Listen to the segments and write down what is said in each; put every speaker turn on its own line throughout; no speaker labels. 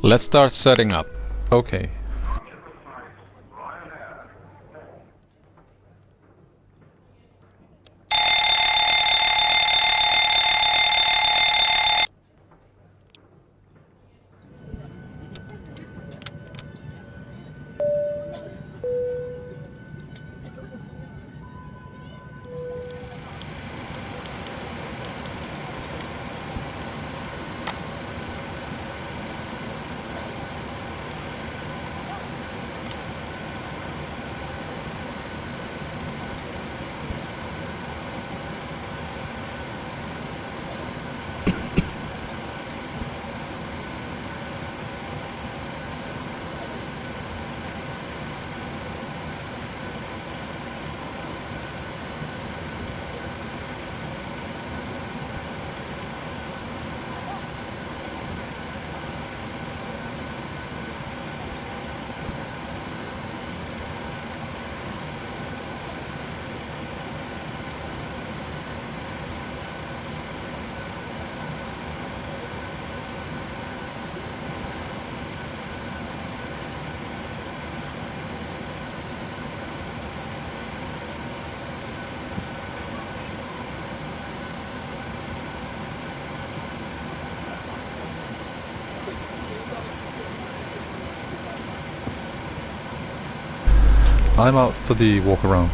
Let's start setting up. Okay. I'm out for the walk around.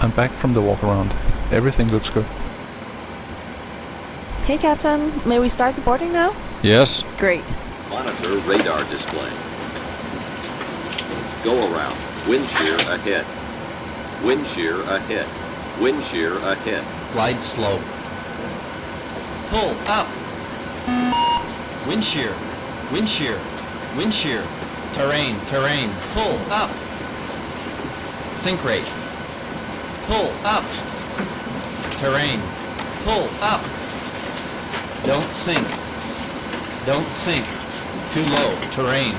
I'm back from the walk around. Everything looks good.
Hey Captain, may we start the boarding now?
Yes.
Great.
Monitor radar display. Go around. Wind shear ahead. Wind shear ahead. Wind shear ahead.
Glide slow. Pull up. Wind shear. Wind shear. Wind shear. Terrain. Terrain. Pull up. Sink rate. Pull up. Terrain. Pull up. Don't sink. Don't sink. Too low. Terrain.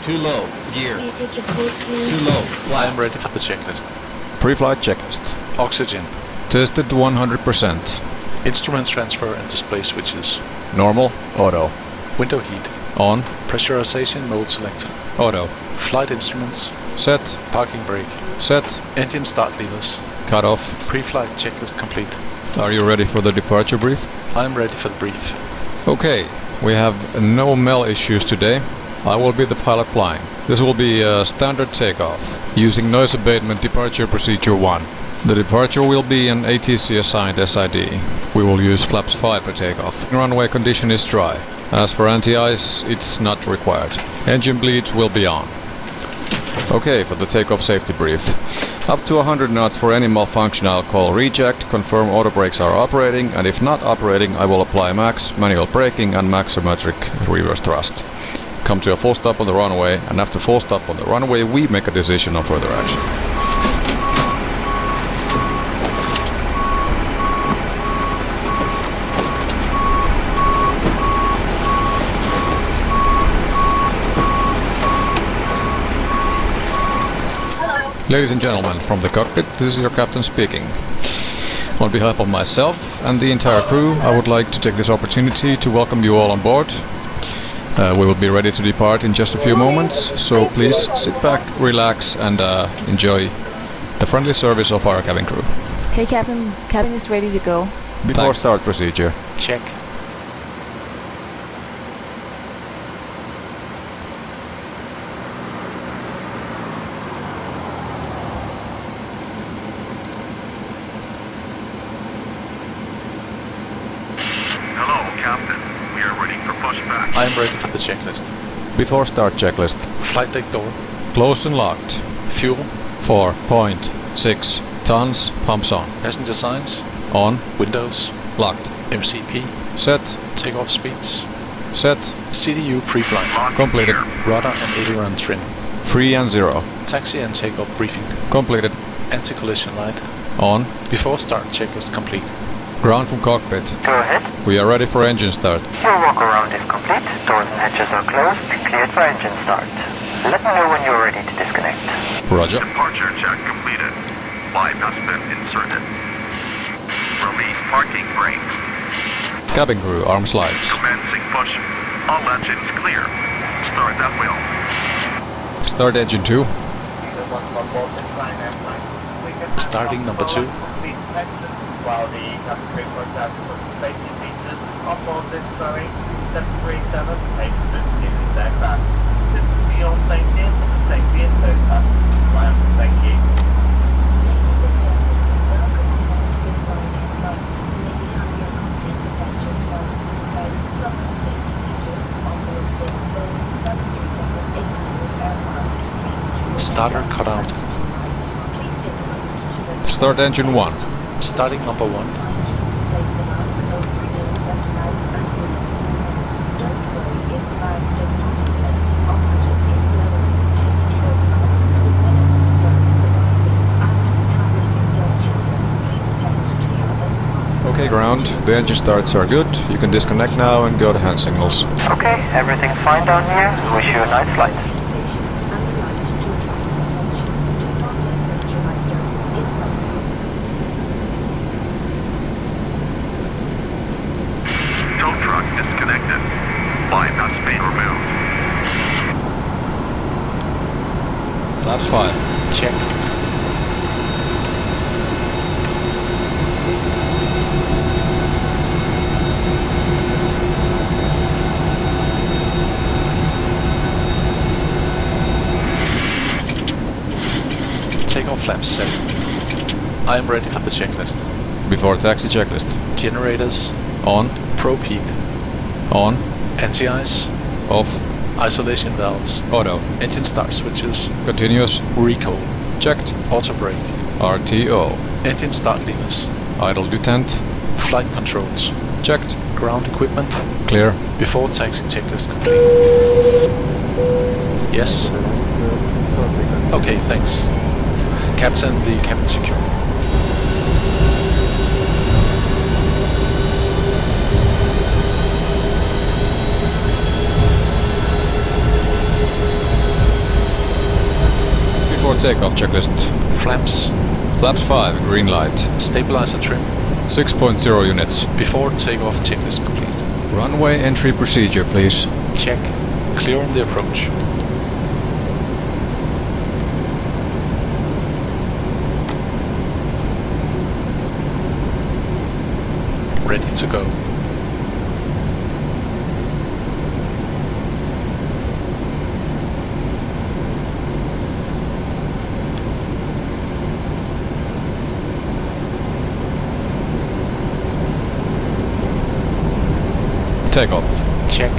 Too low. Gear. Too low.
I am ready for the checklist. Pre-flight checklist. Oxygen. Tested 100%. Instrument transfer and display switches. Normal. Auto. Window heat. On. Pressurization mode selected. Auto. Flight instruments. Set. Parking brake. Set. Engine start levers. Cut off. Pre-flight checklist complete. Are you ready for the departure brief? I am ready for the brief. Okay, we have no MEL issues today. I will be the pilot flying. This will be a standard takeoff, using noise abatement departure procedure 1. The departure will be an ATC assigned SID. We will use flaps 5 for takeoff. Runway condition is dry. As for anti-ice, it's not required. Engine bleeds will be on. Okay, for the takeoff safety brief. Up to 100 knots for any malfunction I'll call reject, confirm auto brakes are operating, and if not operating I will apply max, manual braking and maxometric reverse thrust. Come to a full stop on the runway, and after full stop on the runway we make a decision on further action. Ladies and gentlemen, from the cockpit, this is your captain speaking. On behalf of myself and the entire crew, I would like to take this opportunity to welcome you all on board. We will be ready to depart in just a few moments, so please sit back, relax, and enjoy the friendly service of our cabin crew.
Okay, Captain. Cabin is ready to go.
Before
Thanks.
start procedure.
Check.
Hello, Captain. We are ready for pushback.
I am ready for the checklist.
Before start checklist.
Flight deck door.
Closed and locked.
Fuel.
4.6 tons, pumps on.
Passenger signs.
On,
Windows.
locked.
MCP.
Set,
Takeoff speeds.
set,
CDU pre-flight.
Locking
completed.
gear.
Rudder and aileron trim.
3 and 0.
Taxi and takeoff briefing.
Completed.
Anti-collision light.
On,
Before start checklist complete.
ground from cockpit.
Go ahead.
We are ready for engine start.
Your walk around is complete. Doors and hatches are closed. Cleared for engine start. Let me know when you're ready to disconnect.
Roger.
Departure check completed. Bypass pin inserted. Release parking brakes.
Cabin crew, arm slides.
Commencing push. All engines clear. Start at will.
Start engine 2.
Starting number 2.
While the cabin crew works out to put the safety features on board this Boeing 737 800 aircraft. This is for your safety and for the safety of those passengers. Thank you.
Starter cut out.
Start engine 1.
Starting number 1.
Okay, ground. The engine starts are good. You can disconnect now and go to hand signals.
Okay, everything's fine down here. Wish you a nice flight.
Tow truck disconnected. Bypass pin removed.
Flaps 5.
Check. Takeoff flaps set. I am ready for the checklist.
Before taxi checklist.
Generators.
On,
Probe heat.
on,
Anti-ice.
off,
Isolation valves.
auto.
Engine start switches.
Continuous,
Recall.
checked.
Auto brake.
RTO.
Engine start levers.
Idle detent,
Flight controls.
checked.
Ground equipment.
Clear.
Before taxi checklist complete. Yes. Okay, thanks. Captain, the cabin secure.
Before takeoff checklist.
Flaps.
Flaps 5, green light.
Stabilizer trim.
6.0 units.
Before takeoff checklist complete.
Runway entry procedure, please.
Check. Clear on the approach. Ready to go.
Takeoff.
Check.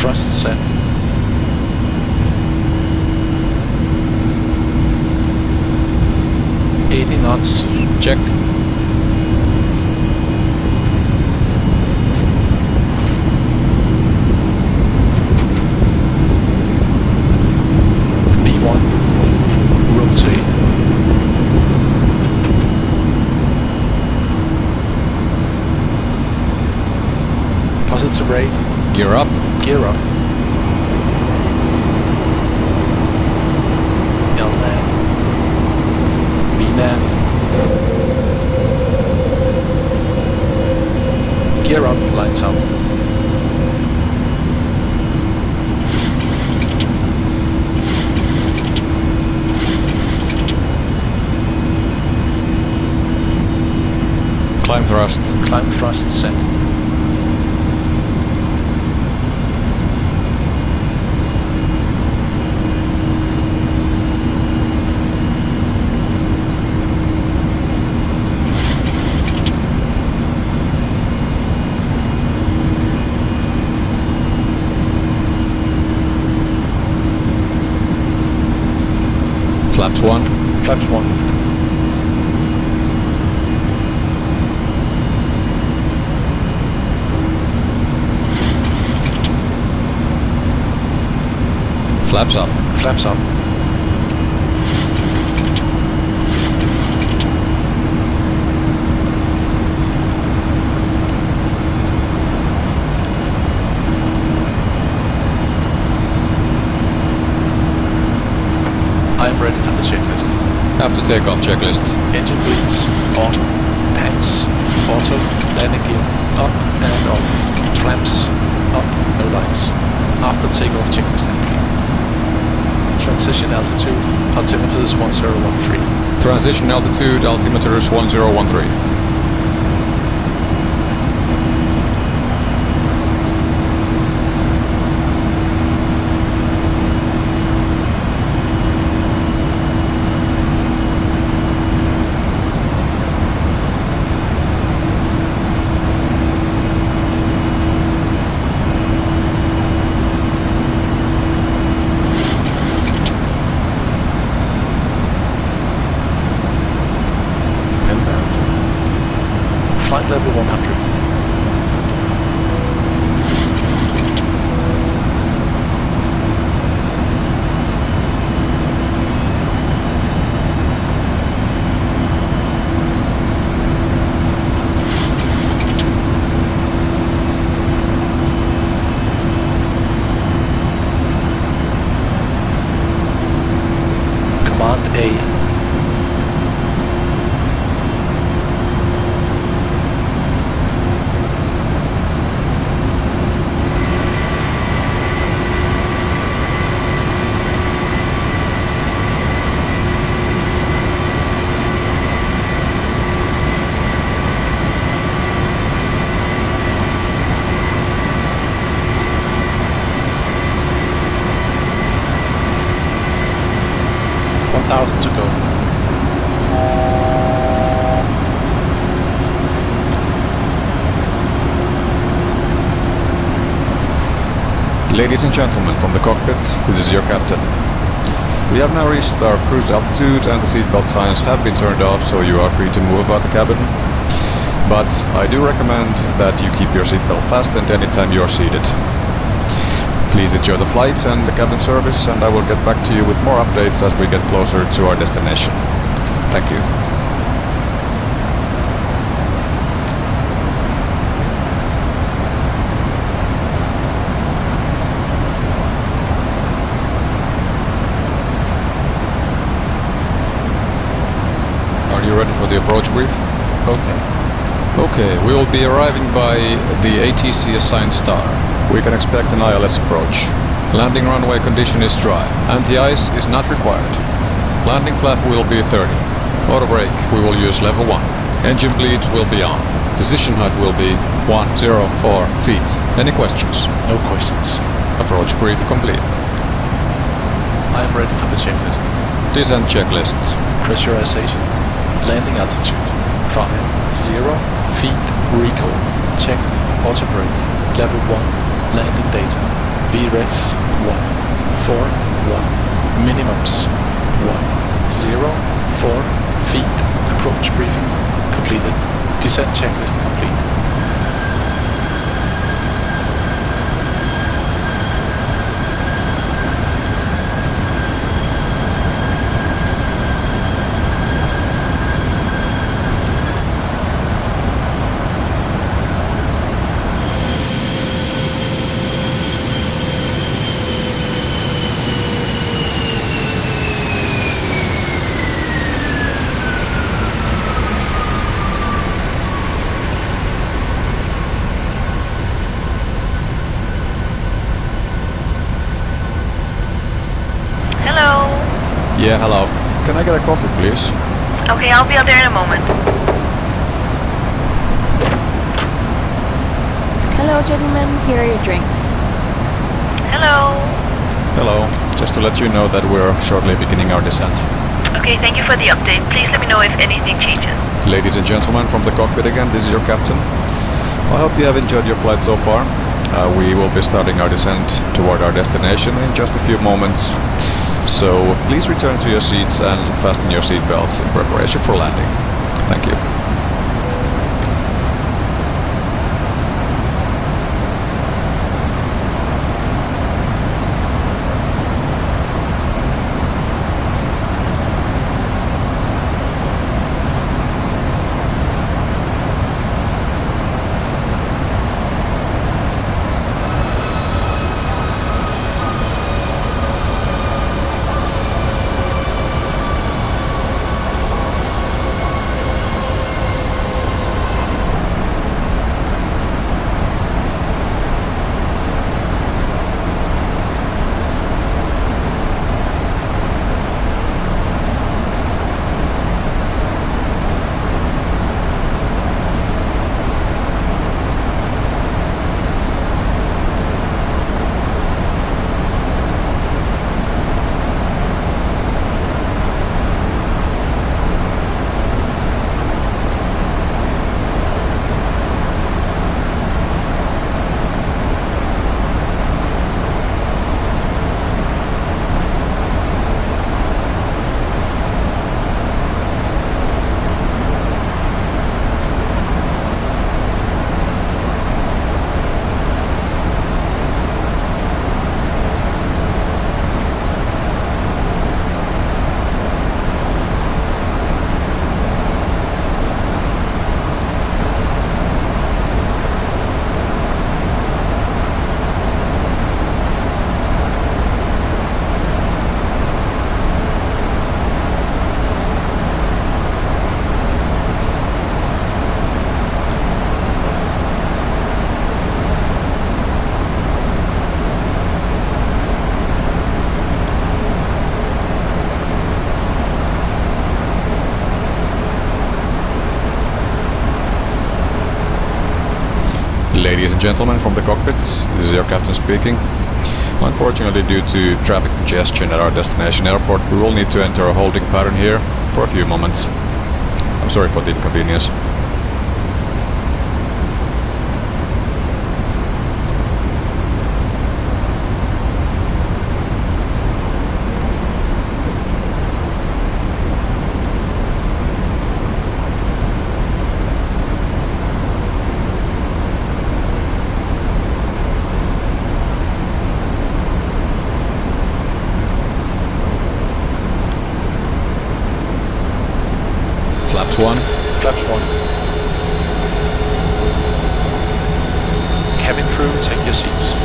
Thrust set. Knots.
Check.
V1. Positive rate.
Gear up.
Gear up. LNAV. VNAV. Gear up, lights up.
Climb thrust.
Climb thrust set.
Flaps 1.
Flaps 1.
Flaps up.
Flaps up. I am ready for the checklist.
Have to take off checklist.
Engine bleeds, on, PAX, auto, landing gear, up and off, flaps, up, no lights. After takeoff checklist complete. Transition altitude, altimeter is 1013.
Transition altitude, altimeter is 1013.
Flight level 100. Command A. To go.
Ladies and gentlemen from the cockpit, this is your captain. We have now reached our cruise altitude and the seatbelt signs have been turned off, so you are free to move about the cabin. But I do recommend that you keep your seatbelt fastened anytime you are seated. Please enjoy the flight and the cabin service, and I will get back to you with more updates as we get closer to our destination. Thank you. Are you ready for the approach brief?
Okay.
Okay, we will be arriving by the ATC assigned star. We can expect an ILS approach. Landing runway condition is dry. Anti-ice is not required. Landing flap will be 30. Auto brake, we will use level 1. Engine bleeds will be on. Decision height will be 104 feet. Any questions?
No questions.
Approach brief complete.
I am ready for the checklist.
Descent checklist.
Pressurization. Landing altitude. 50 feet. Recall. Checked. Auto brake. Level 1. Landing data. VREF 141. Minimums 104 feet. Approach briefing completed. Descent checklist complete.
Yeah, hello. Can I get a coffee, please?
Okay, I'll be out there in a moment.
Hello, gentlemen. Here are your drinks.
Hello.
Hello. Just to let you know that we're shortly beginning our descent.
Okay, thank you for the update. Please let me know if anything changes.
Ladies and gentlemen, from the cockpit again, this is your captain. I hope you have enjoyed your flight so far. We will be starting our descent toward our destination in just a few moments. So please return to your seats and fasten your seat belts in preparation for landing. Thank you. Ladies and gentlemen from the cockpit, this is your captain speaking. Unfortunately, due to traffic congestion at our destination airport, we will need to enter a holding pattern here for a few moments. I'm sorry for the inconvenience. Flaps 1.
Flaps 1. Cabin crew, take your seats.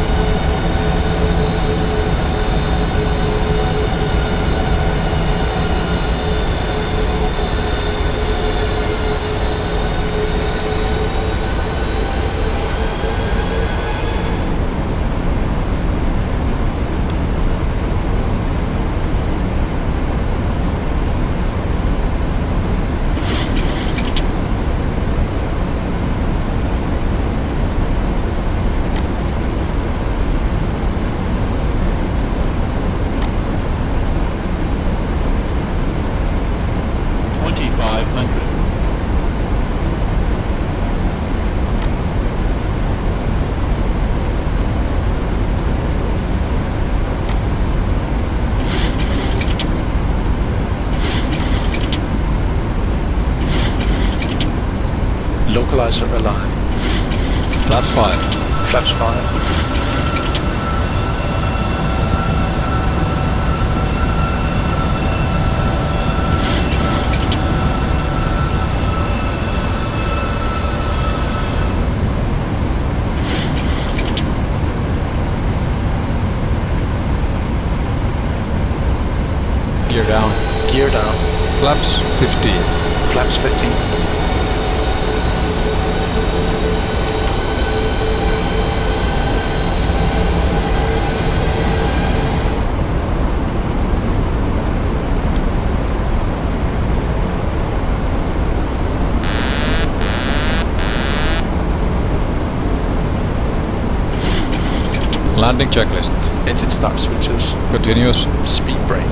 Localizer alive.
Flaps 5.
Flaps 5.
Gear down.
Gear down.
Flaps 15.
Flaps 15.
Landing checklist.
Engine start switches.
Continuous.
Speed brake.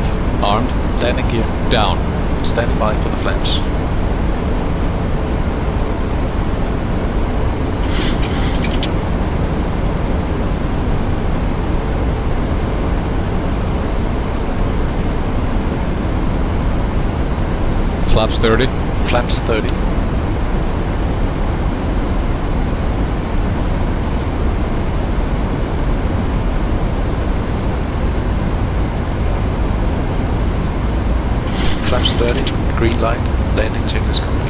Armed.
Landing gear.
Down.
Standing by for the flaps.
Flaps 30.
Flaps 30. Flaps 30. Green light. Landing check is complete.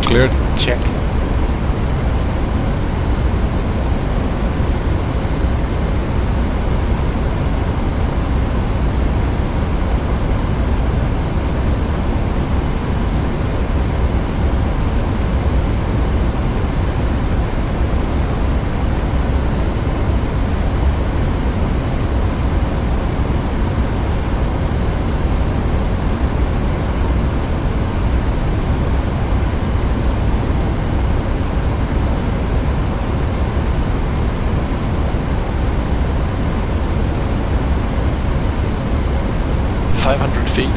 Cleared.
Check. Feet.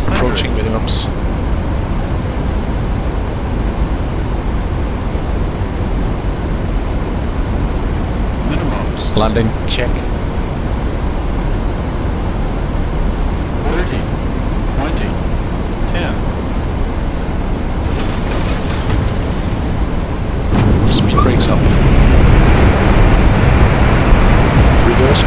Approaching minimums.
Landing.
Check.
30, 20, 10.
Speed brakes up. Reverse.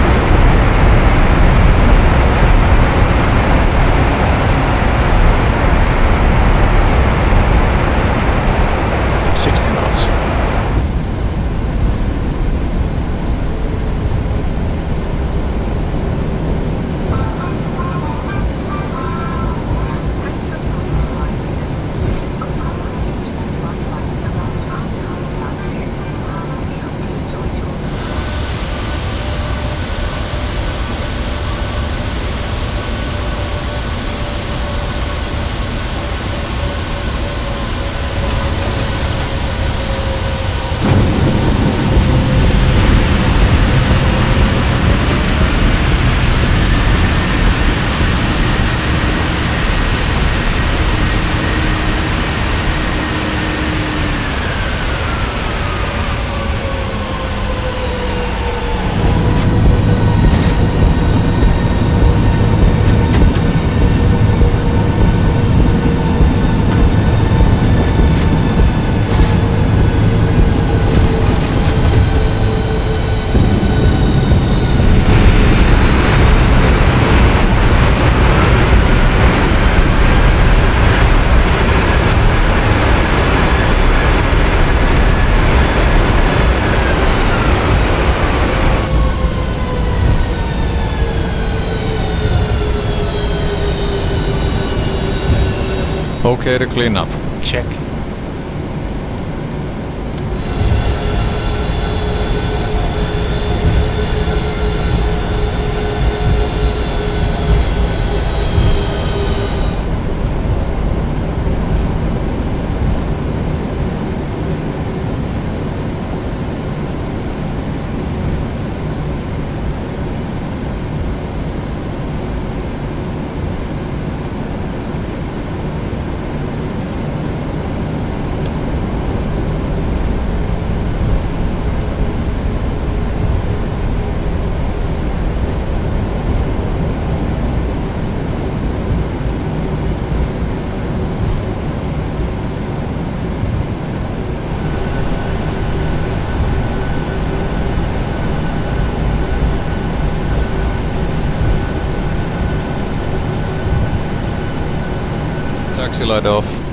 60 knots.
Okay to clean up.
Check.
taxi light off.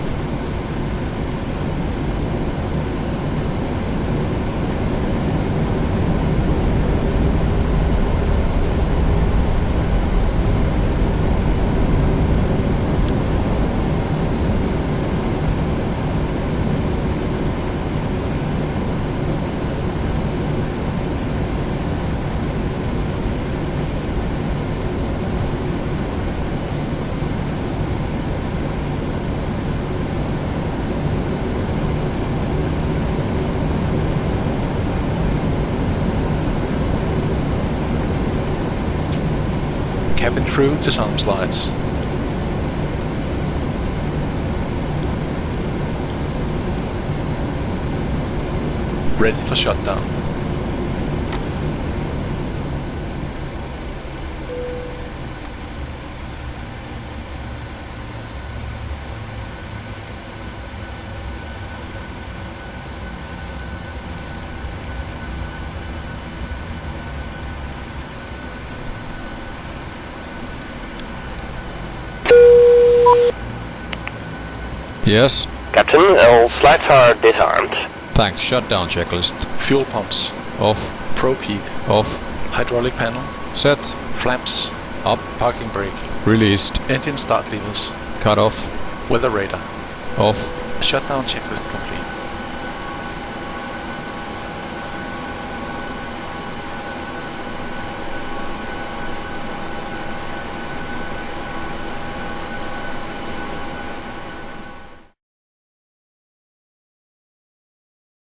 Cabin crew disarm slides. Ready for shutdown.
Yes.
Captain, all slides are disarmed.
Thanks. Shutdown checklist.
Fuel pumps.
Off.
Probe heat.
Off.
Hydraulic panel.
Set.
Flaps.
Up.
Parking brake.
Released.
Engine start levers.
Cut off.
Weather radar.
Off.
Shutdown checklist complete.